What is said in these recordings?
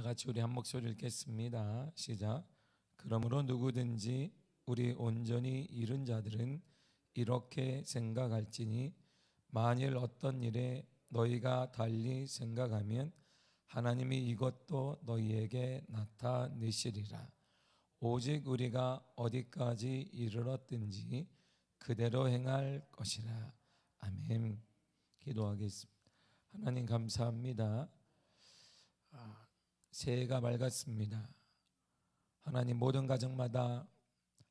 같이 우리 한 목소리 읽겠습니다. 시작. 그러므로 누구든지 우리 온전히 잃은 자들은 이렇게 생각할지니 만일 어떤 일에 너희가 달리 생각하면 하나님이 이것도 너희에게 나타내시리라. 오직 우리가 어디까지 이르렀든지 그대로 행할 것이라. 아멘. 기도하겠습니다. 하나님 감사합니다. 새해가 밝았습니다. 하나님 모든 가정마다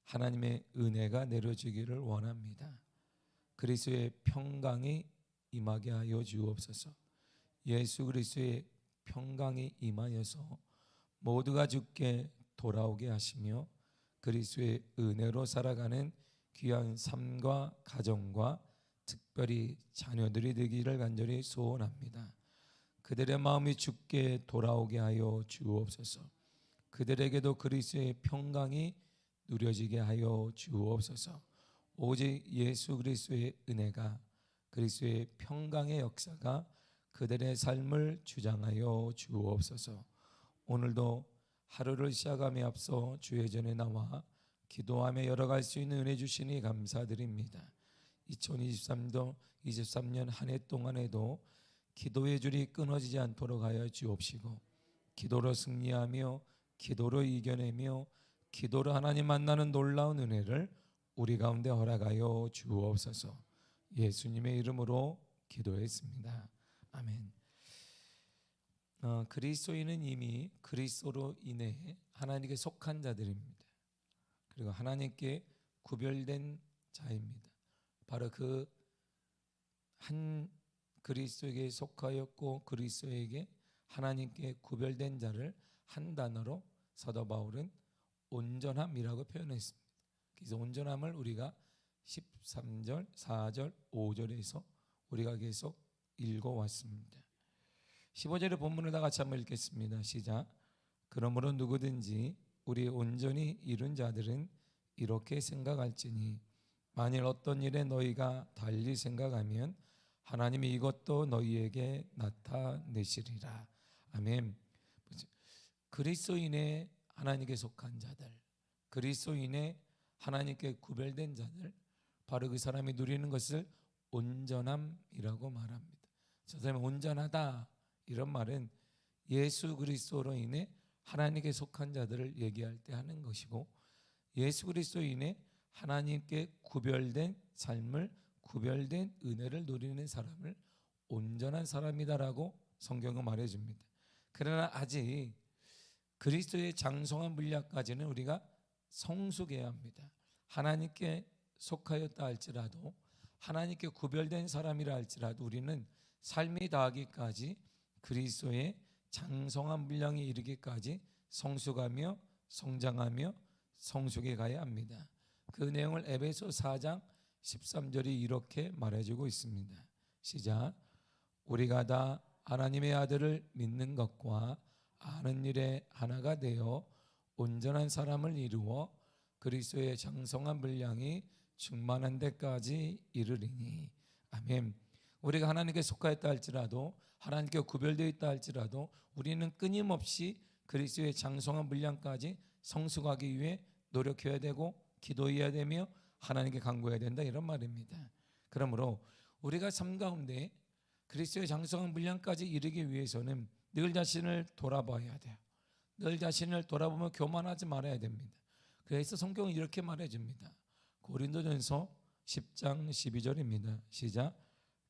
하나님의 은혜가 내려지기를 원합니다. 그리스도의 평강이 임하게 하여 주옵소서. 예수 그리스도의 평강이 임하여서 모두가 주께 돌아오게 하시며 그리스도의 은혜로 살아가는 귀한 삶과 가정과 특별히 자녀들이 되기를 간절히 소원합니다. 그들의 마음이 주께 돌아오게 하여 주옵소서. 그들에게도 그리스도의 평강이 누려지게 하여 주옵소서. 오직 예수 그리스도의 은혜가, 그리스도의 평강의 역사가 그들의 삶을 주장하여 주옵소서. 오늘도 하루를 시작함에 앞서 주의 전에 나와 기도하며 열어갈 수 있는 은혜 주시니 감사드립니다. 2023년 한 해 동안에도 기도의 줄이 끊어지지 않도록 하여 주옵시고, 기도로 승리하며 기도로 이겨내며 기도로 하나님 만나는 놀라운 은혜를 우리 가운데 허락하여 주옵소서. 예수님의 이름으로 기도했습니다. 아멘. 그리스도인은 이미 그리스도로 인해 하나님께 속한 자들입니다. 그리고 하나님께 구별된 자입니다. 바로 그 한 그리스도에게 속하였고 그리스도에게 하나님께 구별된 자를 한 단어로 사도 바울은 온전함이라고 표현했습니다. 그래서 온전함을 우리가 13절, 4절, 5절에서 우리가 계속 읽어왔습니다. 15절의 본문을 다 같이 한번 읽겠습니다. 시작. 그러므로 누구든지 우리 온전히 이룬 자들은 이렇게 생각할지니 만일 어떤 일에 너희가 달리 생각하면 하나님이 이것도 너희에게 나타내시리라. 아멘. 그리스도인의 하나님께 속한 자들, 그리스도인의 하나님께 구별된 자들, 바로 그 사람이 누리는 것을 온전함이라고 말합니다. 저 사람이 온전하다, 이런 말은 예수 그리스도로 인해 하나님께 속한 자들을 얘기할 때 하는 것이고, 예수 그리스도로 인해 하나님께 구별된 삶을, 구별된 은혜를 누리는 사람을 온전한 사람이다라고 성경은 말해줍니다. 그러나 아직 그리스도의 장성한 분량까지는 우리가 성숙해야 합니다. 하나님께 속하였다 할지라도, 하나님께 구별된 사람이라 할지라도 우리는 삶이 다하기까지 그리스도의 장성한 분량에 이르기까지 성숙하며 성장하며 성숙해 가야 합니다. 그 내용을 에베소 4장 13절이 이렇게 말해주고 있습니다. 시작. 우리가 다 하나님의 아들을 믿는 것과 아는 일에 하나가 되어 온전한 사람을 이루어 그리스도의 장성한 분량이 충만한 데까지 이르리니. 아멘. 우리가 하나님께 속하였다 할지라도, 하나님께 구별되어 있다 할지라도 우리는 끊임없이 그리스도의 장성한 분량까지 성숙하기 위해 노력해야 되고 기도해야 되며 하나님께 간구해야 된다, 이런 말입니다. 그러므로 우리가 삶 가운데 그리스도의 장성한 분량까지 이르기 위해서는 늘 자신을 돌아봐야 돼요. 늘 자신을 돌아보며 교만하지 말아야 됩니다. 그래서 성경은 이렇게 말해줍니다. 고린도전서 10장 12절입니다. 시작.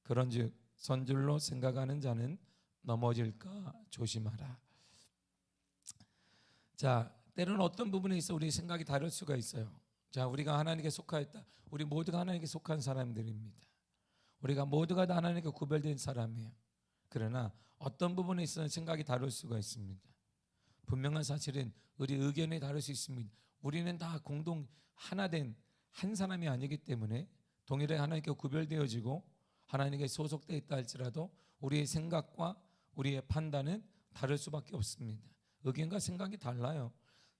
그런즉 선줄로 생각하는 자는 넘어질까 조심하라. 자, 때로는 어떤 부분에 있어 우리 생각이 다를 수가 있어요. 자, 우리가 하나님께 속하였다. 우리 모두가 하나님께 속한 사람들입니다. 우리가 모두가 다 하나님께 구별된 사람이에요. 그러나 어떤 부분에 있어서 생각이 다를 수가 있습니다. 분명한 사실은 우리 의견이 다를 수 있습니다. 우리는 다 공동 하나 된 한 사람이 아니기 때문에 동일하게 하나님께 구별되어지고 하나님께 소속되어 있다 할지라도 우리의 생각과 우리의 판단은 다를 수밖에 없습니다. 의견과 생각이 달라요.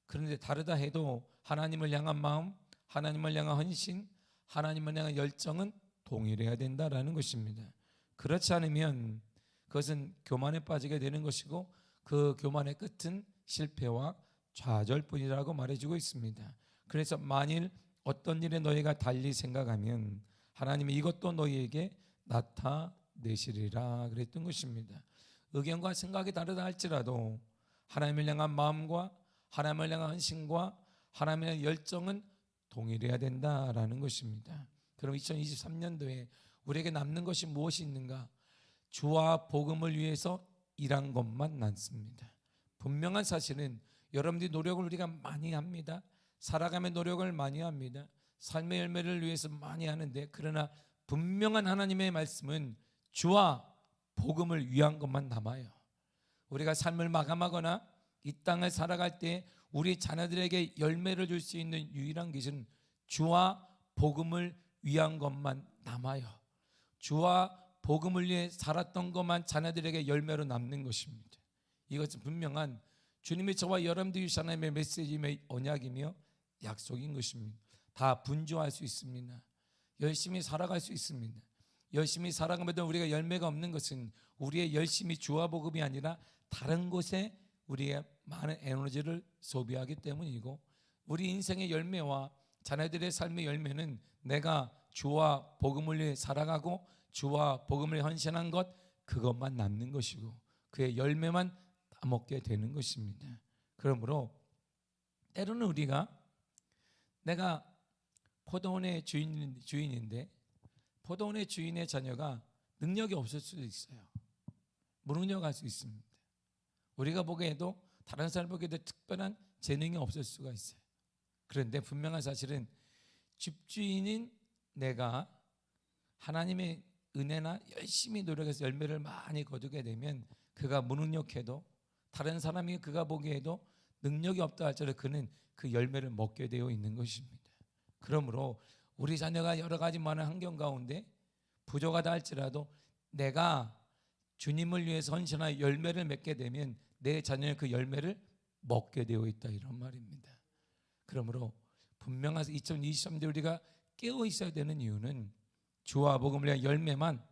그런데 다르다 해도 하나님을 향한 마음, 하나님을 향한 헌신, 하나님을 향한 열정은 동일해야 된다라는 것입니다. 그렇지 않으면 그것은 교만에 빠지게 되는 것이고, 그 교만의 끝은 실패와 좌절뿐이라고 말해주고 있습니다. 그래서 만일 어떤 일에 너희가 달리 생각하면 하나님이 이것도 너희에게 나타내시리라 그랬던 것입니다. 의견과 생각이 다르다 할지라도 하나님을 향한 마음과 하나님을 향한 헌신과 하나님의 향한 열정은 동일해야 된다라는 것입니다. 그럼 2023년도에 우리에게 남는 것이 무엇이 있는가? 주와 복음을 위해서 일한 것만 남습니다. 분명한 사실은 여러분들이 노력을 우리가 많이 합니다. 살아가며 노력을 많이 합니다. 삶의 열매를 위해서 많이 하는데, 그러나 분명한 하나님의 말씀은 주와 복음을 위한 것만 남아요. 우리가 삶을 마감하거나 이 땅을 살아갈 때 우리 자녀들에게 열매를 줄 수 있는 유일한 것은 주와 복음을 위한 것만 남아요. 주와 복음을 위해 살았던 것만 자녀들에게 열매로 남는 것입니다. 이것은 분명한 주님이 저와 여러분들이 하나님의 메시지의 언약이며 약속인 것입니다. 다 분주할 수 있습니다. 열심히 살아갈 수 있습니다. 열심히 살아가면서 우리가 열매가 없는 것은 우리의 열심히 주와 복음이 아니라 다른 곳에 우리의 많은 에너지를 소비하기 때문이고, 우리 인생의 열매와 자녀들의 삶의 열매는 내가 주와 복음을 위해 살아가고 주와 복음을 헌신한 것, 그것만 남는 것이고 그의 열매만 따먹게 되는 것입니다. 그러므로 때로는 우리가 내가 포도원의 주인인데 포도원의 주인의 자녀가 능력이 없을 수도 있어요. 무능력할 수 있습니다. 우리가 보기에도 다른 사람 보기에도 특별한 재능이 없을 수가 있어요. 그런데 분명한 사실은 집주인인 내가 하나님의 은혜나 열심히 노력해서 열매를 많이 거두게 되면 그가 무능력해도 다른 사람이 그가 보기에도 능력이 없다 할지라도 그는 그 열매를 먹게 되어 있는 것입니다. 그러므로 우리 자녀가 여러 가지 많은 환경 가운데 부족하다 할지라도 내가 주님을 위해서 헌신하여 열매를 맺게 되면 내 자녀는 그 열매를 먹게 되어 있다, 이런 말입니다. 그러므로 분명한 2023년에 우리가 깨어 있어야 되는 이유는 주와 복음을 위한 열매만,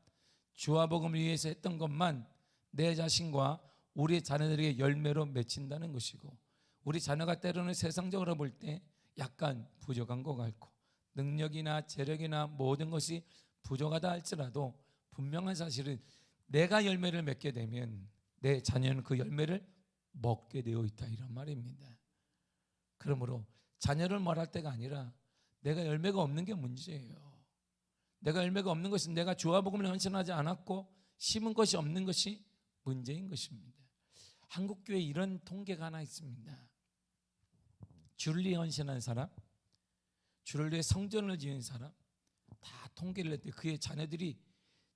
주와 복음을 위해서 했던 것만 내 자신과 우리 자녀들에게 열매로 맺힌다는 것이고, 우리 자녀가 때로는 세상적으로 볼 때 약간 부족한 것 같고 능력이나 재력이나 모든 것이 부족하다 할지라도 분명한 사실은 내가 열매를 맺게 되면 내 자녀는 그 열매를 먹게 되어 있다, 이런 말입니다. 그러므로 자녀를 말할 때가 아니라 내가 열매가 없는 게 문제예요. 내가 열매가 없는 것은 내가 주와 복음을 헌신하지 않았고 심은 것이 없는 것이 문제인 것입니다. 한국교회에 이런 통계가 하나 있습니다. 주를 위해 헌신한 사람, 주를 위해 성전을 지은 사람, 다 통계를 냈더니 그의 자녀들이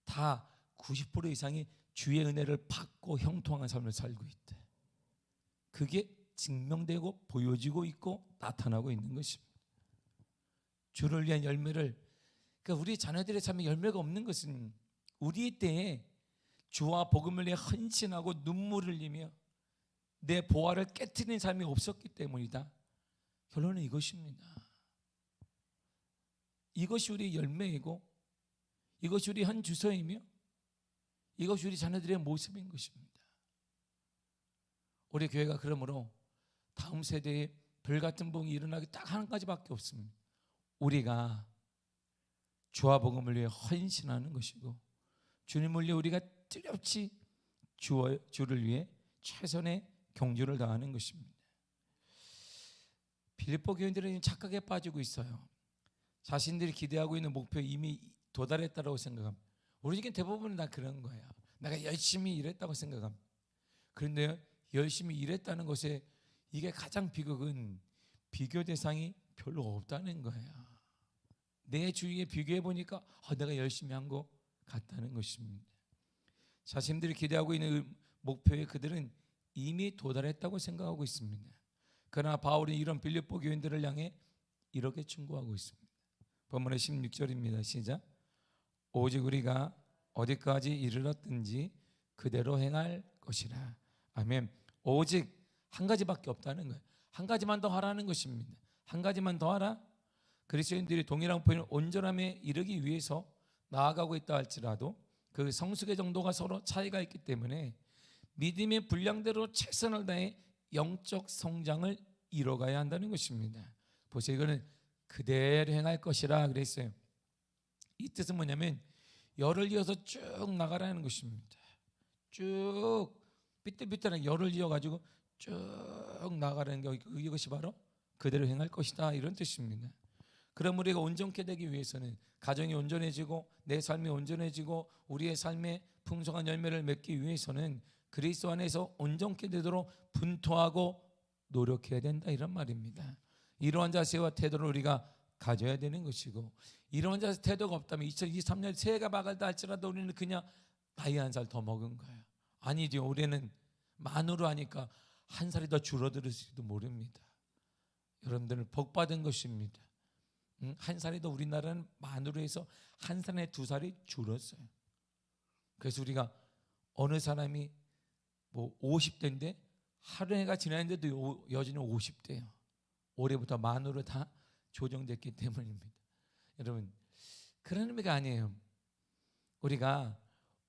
다 90% 이상이 주의 은혜를 받고 형통한 삶을 살고 있대. 그게 증명되고 보여지고 있고 나타나고 있는 것입니다. 주를 위한 열매를, 그러니까 우리 자녀들의 삶에 열매가 없는 것은 우리 때에 주와 복음을 위해 헌신하고 눈물을 흘리며 내 보화를 깨트리는 삶이 없었기 때문이다. 결론은 이것입니다. 이것이 우리 열매이고 이것이 우리 현 주소이며 이것이 우리 자녀들의 모습인 것입니다. 우리 교회가 그러므로 다음 세대에 별같은 복이 일어나기 딱 한 가지밖에 없습니다. 우리가 주와 복음을 위해 헌신하는 것이고 주님을 위해 우리가 뚜렷이 주를 위해 최선의 경주를 다하는 것입니다. 빌립보 교인들은 착각에 빠지고 있어요. 자신들이 기대하고 있는 목표에 이미 도달했다고 생각합니다. 우리 중에 대부분은 다 그런 거예요. 내가 열심히 일했다고 생각합니다. 그런데 열심히 일했다는 것에 이게 가장 비극은 비교 대상이 별로 없다는 거예요. 내 주위에 비교해 보니까 내가 열심히 한 것 같다는 것입니다. 자신들이 기대하고 있는 목표에 그들은 이미 도달했다고 생각하고 있습니다. 그러나 바울은 이런 빌립보 교인들을 향해 이렇게 충고하고 있습니다. 본문의 16절입니다. 시작. 오직 우리가 어디까지 이르렀든지 그대로 행할 것이라. 아멘. 오직 한 가지밖에 없다는 거예요. 한 가지만 더 하라는 것입니다. 한 가지만 더 하라. 그리스도인들이 동일한 목표인 온전함에 이르기 위해서 나아가고 있다 할지라도 그 성숙의 정도가 서로 차이가 있기 때문에 믿음의 분량대로 최선을 다해 영적 성장을 이뤄가야 한다는 것입니다. 보세요. 이거는 그대로 행할 것이라 그랬어요. 이 뜻은 뭐냐면 열을 이어서 쭉 나가라는 것입니다. 쭉 삐뚤삐뚤한 열을 이어가지고 쭉 나가라는 게 이것이 바로 그대로 행할 것이다, 이런 뜻입니다. 그럼 우리가 온전케 되기 위해서는 가정이 온전해지고 내 삶이 온전해지고 우리의 삶에 풍성한 열매를 맺기 위해서는 그리스도 안에서 온전케 되도록 분투하고 노력해야 된다, 이런 말입니다. 이러한 자세와 태도를 우리가 가져야 되는 것이고, 이러한 자세 태도가 없다면 2023년 새해가 막을다 할지라도 우리는 그냥 나이 한 살 더 먹은 거예요. 아니죠. 올해는 만으로 하니까 한 살이 더 줄어들을지도 모릅니다. 여러분들은 복 받은 것입니다. 한 살이 더, 우리나라는 만으로 해서 한 살에 2살이 줄었어요. 그래서 우리가 어느 사람이 뭐 50대인데 하루 해가 지났는데도 여전히 50대예요. 올해부터 만으로 다 조정됐기 때문입니다. 여러분, 그런 의미가 아니에요. 우리가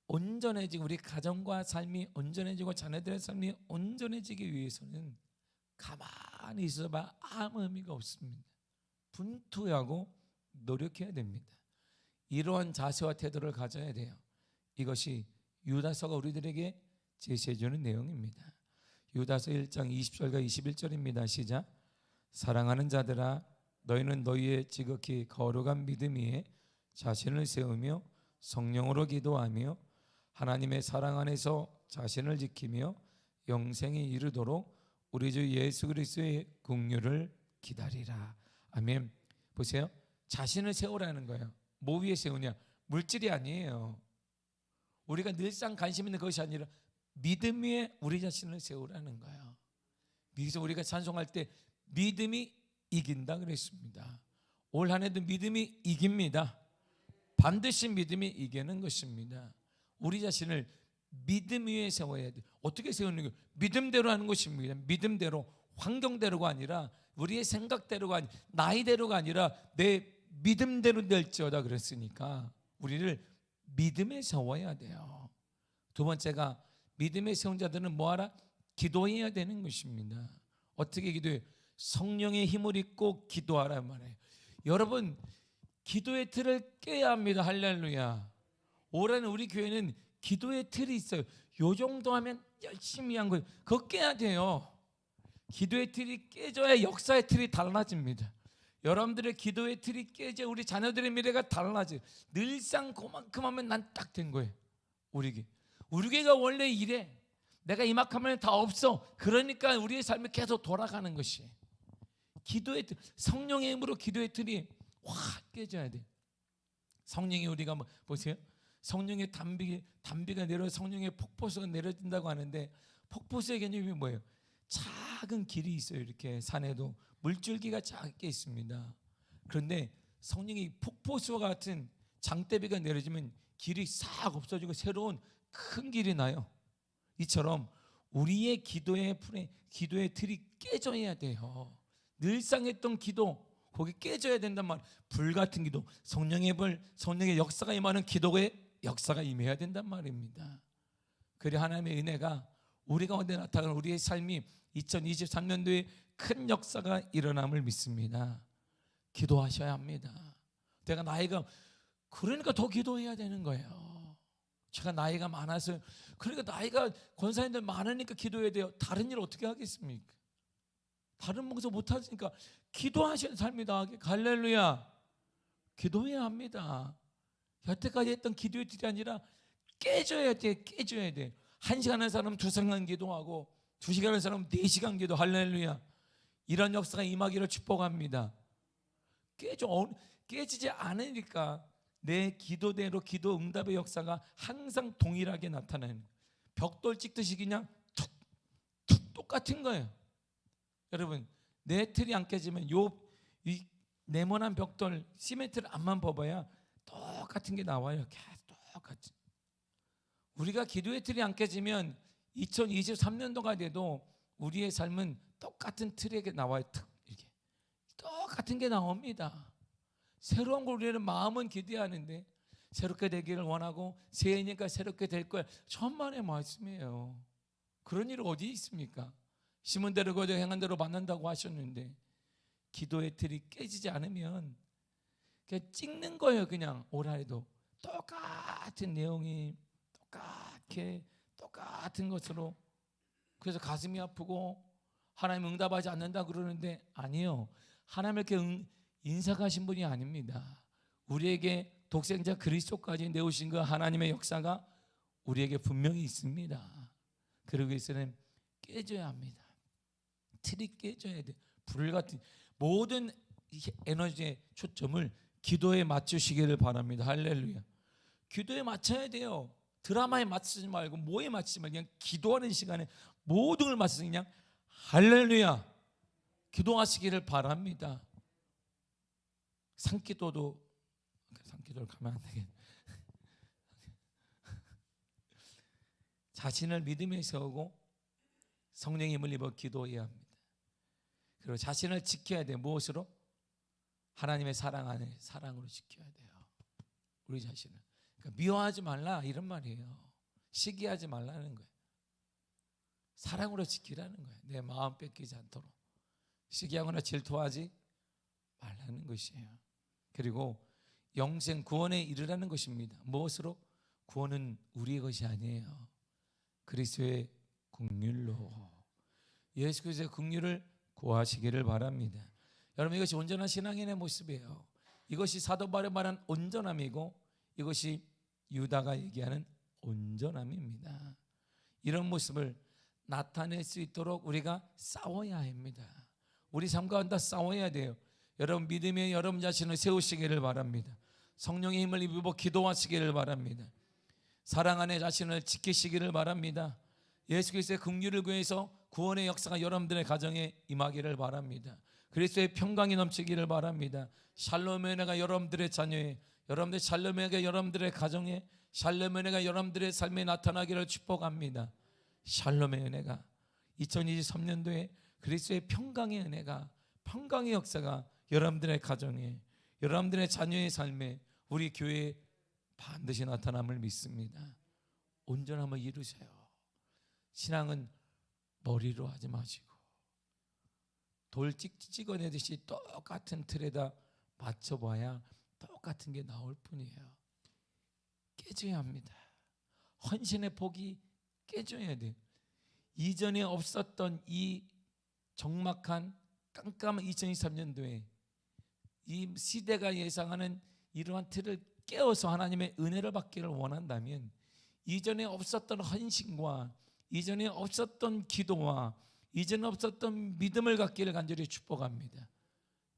온전해지고 우리 가정과 삶이 온전해지고 자녀들의 삶이 온전해지기 위해서는 가만히 있어봐 아무 의미가 없습니다. 분투하고 노력해야 됩니다. 이러한 자세와 태도를 가져야 돼요. 이것이 유다서가 우리들에게 제시해주는 내용입니다. 유다서 1장 20절과 21절입니다. 시작. 사랑하는 자들아, 너희는 너희의 지극히 거룩한 믿음 위에 자신을 세우며 성령으로 기도하며 하나님의 사랑 안에서 자신을 지키며 영생에 이르도록 우리 주 예수 그리스도의 긍휼을 기다리라. 아멘. 보세요. 자신을 세우라는 거예요. 뭐 위에 세우냐? 물질이 아니에요. 우리가 늘상 관심 있는 것이 아니라 믿음 위에 우리 자신을 세우라는 거예요. 그래서 우리가 찬송할 때 믿음이 이긴다 그랬습니다. 올 한 해도 믿음이 이깁니다. 반드시 믿음이 이기는 것입니다. 우리 자신을 믿음 위에 세워야 돼. 어떻게 세우는 거예요? 믿음대로 하는 것입니다. 믿음대로, 환경대로가 아니라 우리의 생각대로가 아니라 나이대로가 아니라 내 믿음대로 될지어다 그랬으니까 우리를 믿음에 세워야 돼요. 두 번째가 믿음에 세운 자들은 뭐하라? 기도해야 되는 것입니다. 어떻게 기도해요? 성령의 힘을 입고 기도하라 말이에요. 여러분, 기도의 틀을 깨야 합니다. 할렐루야. 올해는 우리 교회는 기도의 틀이 있어요. 요 정도 하면 열심히 한 거예요. 그거 깨야 돼요. 기도의 틀이 깨져야 역사의 틀이 달라집니다. 여러분들의 기도의 틀이 깨져 우리 자녀들의 미래가 달라져요. 늘상 그만큼 하면 난 딱 된 거예요. 우리 교회가 원래 이래. 내가 이만큼 하면 다 없어. 그러니까 우리의 삶이 계속 돌아가는 것이 기도의 틀, 성령의 힘으로 기도의 틀이 확 깨져야 돼. 성령이 우리가 뭐 보세요. 성령의 단비가 내려 성령의 폭포수가 내려진다고 하는데 폭포수의 개념이 뭐예요? 작은 길이 있어요. 이렇게 산에도 물줄기가 작게 있습니다. 그런데 성령이 폭포수와 같은 장대비가 내려지면 길이 싹 없어지고 새로운 큰 길이 나요. 이처럼 우리의 기도의 틀이 깨져야 돼요. 늘상 했던 기도 거기 깨져야 된단 말이에요. 불같은 기도, 성령의 역사가 임하는 기도의 역사가 임해야 된단 말입니다. 그래 하나님의 은혜가 우리 가운데 나타나는 우리의 삶이 2023년도에 큰 역사가 일어남을 믿습니다. 기도하셔야 합니다. 내가 나이가 그러니까 더 기도해야 되는 거예요. 제가 나이가 많아서 그러니까 나이가 권사님들 많으니까 기도해야 돼요. 다른 일 어떻게 하겠습니까? 다른 목소 못 하시니까 기도하시는 삶이 나가게. 할렐루야. 기도해야 합니다. 여태까지 했던 기도의 틀이 아니라 깨져야 돼. 깨져야 돼. 1시간 하는 사람은 2시간 기도하고 2시간 하는 사람은 4시간 기도. 할렐루야. 이런 역사가 임하기를 축복합니다. 깨지지 않으니까 내 기도대로 기도 응답의 역사가 항상 동일하게 나타나는, 벽돌 찍듯이 그냥 툭툭 똑같은 거예요. 여러분, 내 틀이 안 깨지면 이 네모난 벽돌 시멘트를 앞만 봐봐야 똑같은 게 나와요. 똑같이. 우리가 기도의 틀이 안 깨지면 2023년도가 돼도 우리의 삶은 똑같은 틀에 나와요. 이렇게 똑같은 게 나옵니다. 새로운 걸 우리는 마음은 기대하는데 새롭게 되기를 원하고 새해니까 새롭게 될 거야. 천만의 말씀이에요. 그런 일 어디 있습니까? 심은 대로 거저 행한 대로 받는다고 하셨는데 기도의 틀이 깨지지 않으면 그냥 찍는 거예요. 그냥 오라해도 똑같은 내용이 똑같은 것으로. 그래서 가슴이 아프고 하나님 응답하지 않는다 그러는데 아니요. 하나님 이렇게 인사하신 분이 아닙니다. 우리에게 독생자 그리스도까지 내오신 그 하나님의 역사가 우리에게 분명히 있습니다. 그러기 위해서는 깨져야 합니다. 틀이 깨져야 돼. 불 같은 모든 에너지의 초점을 기도에 맞추시기를 바랍니다. 할렐루야. 기도에 맞춰야 돼요. 드라마에 맞추지 말고 뭐에 맞추지 말고 그냥 기도하는 시간에 모든 걸 맞춰서 그냥 할렐루야 기도하시기를 바랍니다. 산기도를 가면 안 되겠네. 자신을 믿음에 세우고 성령의 힘을 입어 기도해야 합니다. 그리고 자신을 지켜야 돼요. 무엇으로? 하나님의 사랑 안에 사랑으로 지켜야 돼요. 우리 자신을. 그러니까 미워하지 말라 이런 말이에요. 시기하지 말라는 거예요. 사랑으로 지키라는 거예요. 내 마음 뺏기지 않도록. 시기하거나 질투하지 말라는 것이에요. 그리고 영생 구원에 이르라는 것입니다. 무엇으로? 구원은 우리의 것이 아니에요. 그리스도의 긍휼로 예수 그리스도의 긍휼을 구하시기를 바랍니다. 여러분 이것이 온전한 신앙인의 모습이에요. 이것이 사도 바울이 말한 온전함이고 이것이 유다가 얘기하는 온전함입니다. 이런 모습을 나타낼 수 있도록 우리가 싸워야 합니다. 우리 삶 가운데 싸워야 돼요. 여러분 믿음에 여러분 자신을 세우시기를 바랍니다. 성령의 힘을 입어 기도하시기를 바랍니다. 사랑 안에 자신을 지키시기를 바랍니다. 예수 그리스도의 긍휼을 구해서 구원의 역사가 여러분들의 가정에 임하기를 바랍니다. 그리스도의 평강이 넘치기를 바랍니다. 샬롬의 은혜가 여러분들의 자녀에, 여러분들의 샬롬의 은혜가 여러분들의 가정에, 샬롬의 은혜가 여러분들의 삶에 나타나기를 축복합니다. 샬롬의 은혜가 2023년도에 그리스도의 평강의 은혜가, 평강의 역사가 여러분들의 가정에, 여러분들의 자녀의 삶에, 우리 교회에 반드시 나타남을 믿습니다. 온전함을 이루세요. 신앙은 머리로 하지 마시고 돌 찍어내듯이 똑같은 틀에다 맞춰봐야 똑같은 게 나올 뿐이에요. 깨져야 합니다. 헌신의 복이 깨져야 돼요. 이전에 없었던 이 적막한 깜깜한 2023년도에 이 시대가 예상하는 이러한 틀을 깨어서 하나님의 은혜를 받기를 원한다면 이전에 없었던 헌신과 이전에 없었던 기도와 이전에 없었던 믿음을 갖기를 간절히 축복합니다.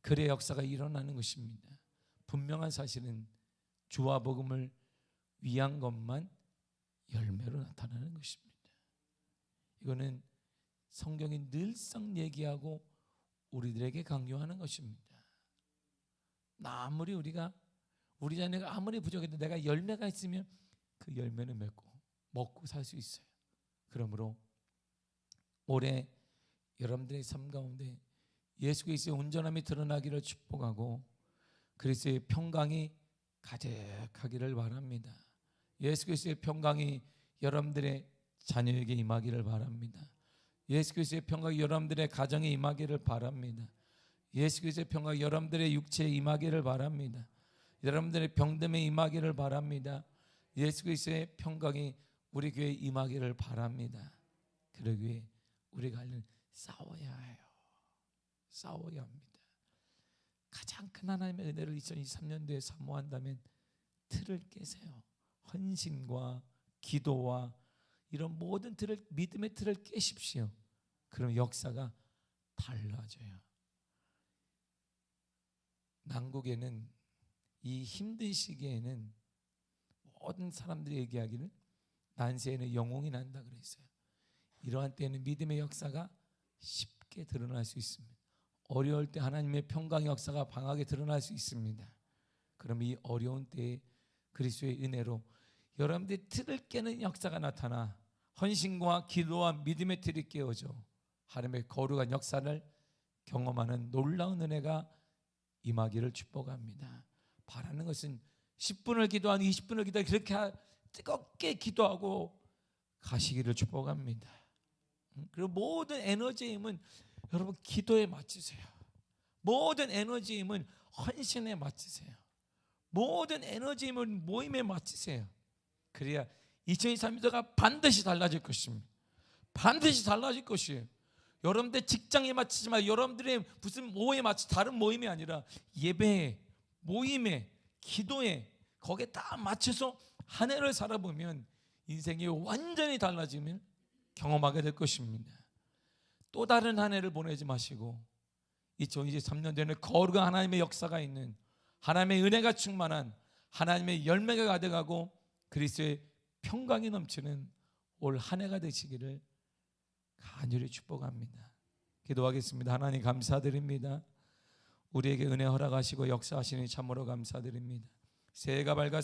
그래 역사가 일어나는 것입니다. 분명한 사실은 주와 복음을 위한 것만 열매로 나타나는 것입니다. 이거는 성경이 늘상 얘기하고 우리들에게 강요하는 것입니다. 아무리 우리 자녀가 아무리 부족해도 내가 열매가 있으면 그 열매는 먹고 살 수 있어요. 그러므로 올해 여러분들의 삶 가운데 예수 그리스도의 온전함이 드러나기를 축복하고 그리스도의 평강이 가득하기를 바랍니다. 예수 그리스도의 평강이 여러분들의 자녀에게 임하기를 바랍니다. 예수 그리스도의 평강이 여러분들의 가정에 임하기를 바랍니다. 예수 그리스도의 평강이 여러분들의 육체에 임하기를 바랍니다. 여러분들의 병듦에 임하기를 바랍니다. 예수 그리스도의 평강이 우리 교회에 임하기를 바랍니다. 그러기 위해 우리가 싸워야 해요. 싸워야 합니다. 가장 큰 하나님의 은혜를 2023년도에 사모한다면 틀을 깨세요. 헌신과 기도와 이런 모든 틀을, 믿음의 틀을 깨십시오. 그럼 역사가 달라져요. 난국에는, 이 힘든 시기에는 모든 사람들이 얘기하기를 난세에는 영웅이 난다 그랬어요. 이러한 때는 믿음의 역사가 쉽게 드러날 수 있습니다. 어려울 때 하나님의 평강의 역사가 방하게 드러날 수 있습니다. 그럼 이 어려운 때에 그리스도의 은혜로 여러분들의 틀을 깨는 역사가 나타나 헌신과 기도와 믿음의 틀이 깨어져 하나님의 거룩한 역사를 경험하는 놀라운 은혜가 임하기를 축복합니다. 바라는 것은 10분을 기도한 20분을 기도하고 그렇게 뜨겁게 기도하고 가시기를 축복합니다. 그리고 모든 에너지의 힘은 여러분 기도에 맞추세요. 모든 에너지의 힘은 헌신에 맞추세요. 모든 에너지의 힘은 모임에 맞추세요. 그래야 2023년도가 반드시 달라질 것입니다. 반드시 달라질 것이에요. 여러분들 직장에 맞추지 마. 여러분들의 무슨 모임에 맞추 다른 모임이 아니라 예배에, 모임에, 기도에 거기에 다 맞춰서 한 해를 살아보면 인생이 완전히 달라지면 경험하게 될 것입니다. 또 다른 한 해를 보내지 마시고 2023년도에는 거룩한 하나님의 역사가 있는, 하나님의 은혜가 충만한, 하나님의 열매가 가득하고 그리스도의 평강이 넘치는 올 한 해가 되시기를 간절히 축복합니다. 기도하겠습니다. 하나님 감사드립니다. 우리에게 은혜 허락하시고 역사하시니 참으로 감사드립니다. 새해가 밝았습니다.